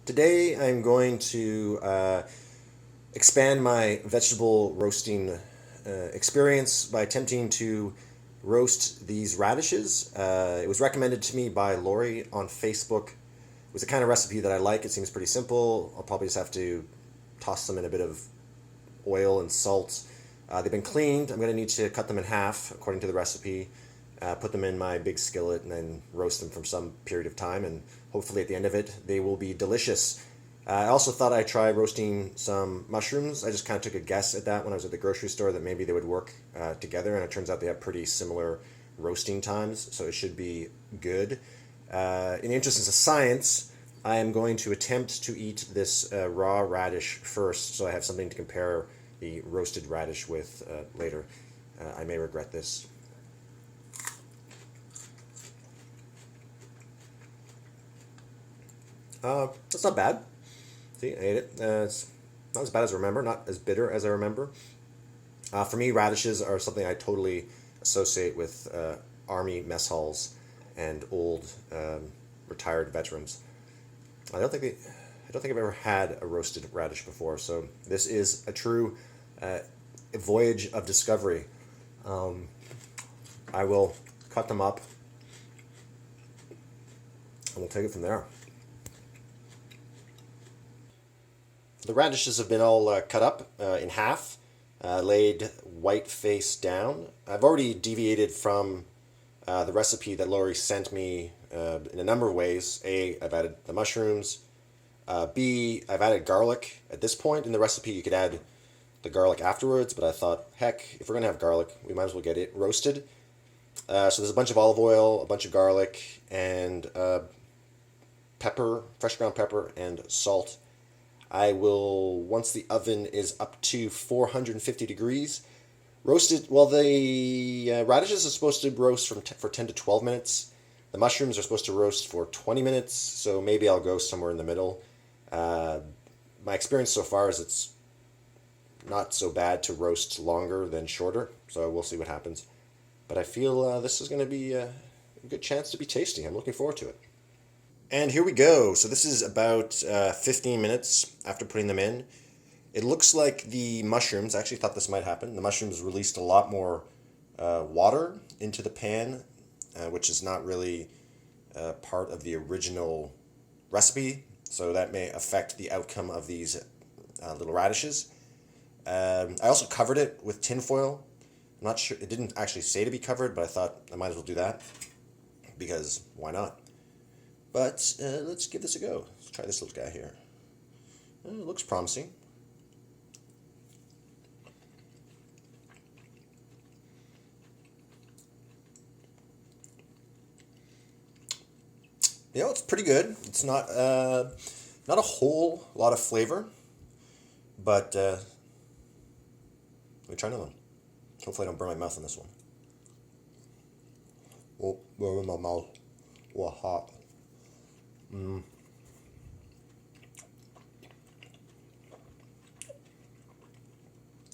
Today I'm going to expand my vegetable roasting experience by attempting to roast these radishes. It was recommended to me by Lori on Facebook. It was the kind of recipe that I like. It seems pretty simple. I'll probably just have to toss them in a bit of oil and salt. They've been cleaned. I'm going to need to cut them in half according to the recipe, put them in my big skillet, and then roast them for some period of time. And hopefully, at the end of it, they will be delicious. I also thought I'd try roasting some mushrooms. I just kind of took a guess at that when I was at the grocery store that maybe they would work together, and it turns out they have pretty similar roasting times, so it should be good. In the interest of science, I am going to attempt to eat this raw radish first, so I have something to compare the roasted radish with later. I may regret this. That's not bad. See, I ate it. It's not as bad as I remember, not as bitter as I remember. For me, radishes are something I totally associate with army mess halls and old retired veterans. I don't think they, I don't think I've ever had a roasted radish before, so this is a true uh, voyage of discovery. Um, I will cut them up and we'll take it from there. The radishes have been all cut up in half, laid white face down. I've already deviated from the recipe that Lori sent me in a number of ways. A, I've added the mushrooms. B, I've added garlic. At this point in the recipe, you could add the garlic afterwards, but I thought, heck, if we're going to have garlic, we might as well get it roasted. So there's a bunch of olive oil, a bunch of garlic, and pepper, fresh ground pepper, and salt. I will, once the oven is up to 450 degrees, roast it. Well, the radishes are supposed to roast for 10 to 12 minutes. The mushrooms are supposed to roast for 20 minutes, so maybe I'll go somewhere in the middle. Uh, my experience so far is it's not so bad to roast longer than shorter, so we'll see what happens. But I feel this is going to be a good chance to be tasty. I'm looking forward to it. And here we go. So this is about 15 minutes after putting them in. It looks like the mushrooms, I actually thought this might happen. The mushrooms released a lot more water into the pan, which is not really part of the original recipe. So that may affect the outcome of these little radishes. I also covered it with tinfoil. I'm not sure, it didn't actually say to be covered, but I thought I might as well do that because why not? But let's give this a go. Let's try this little guy here. It looks promising. It's pretty good. It's not a whole lot of flavor, but let me try another one. Hopefully, I don't burn my mouth on this one. Oh, burn my mouth. Oh, hot.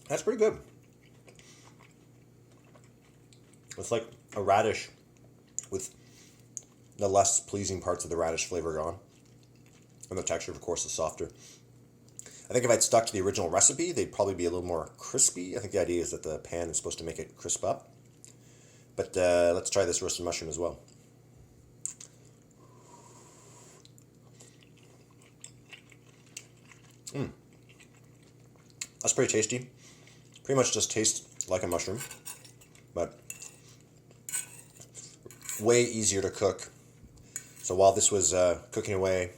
That's pretty good. It's like a radish with the less pleasing parts of the radish flavor gone. And the texture, of course, is softer. I think if I'd stuck to the original recipe, they'd probably be a little more crispy. I think the idea is that the pan is supposed to make it crisp up. But let's try this roasted mushroom as well. That's pretty tasty. Pretty much just tastes like a mushroom, but way easier to cook. So while this was cooking away,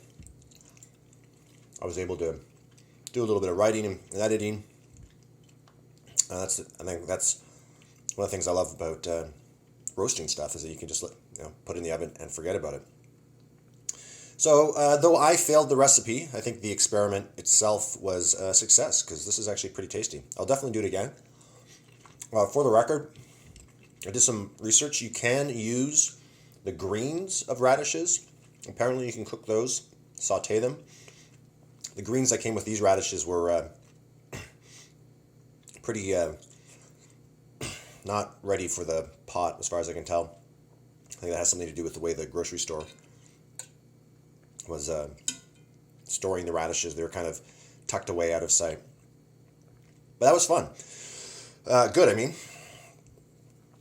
I was able to do a little bit of writing and editing. I think that's one of the things I love about roasting stuff is that you can just put it in the oven and forget about it. So though I failed the recipe, I think the experiment itself was a success because this is actually pretty tasty. I'll definitely do it again. For the record, I did some research. You can use the greens of radishes. Apparently, you can cook those, saute them. The greens that came with these radishes were pretty not ready for the pot, as far as I can tell. I think that has something to do with the way the grocery store was storing the radishes. They were kind of tucked away out of sight. But that was fun. Good, I mean.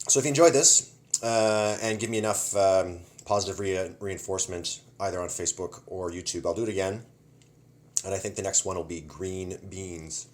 So if you enjoyed this and give me enough positive reinforcement either on Facebook or YouTube, I'll do it again. And I think the next one will be green beans.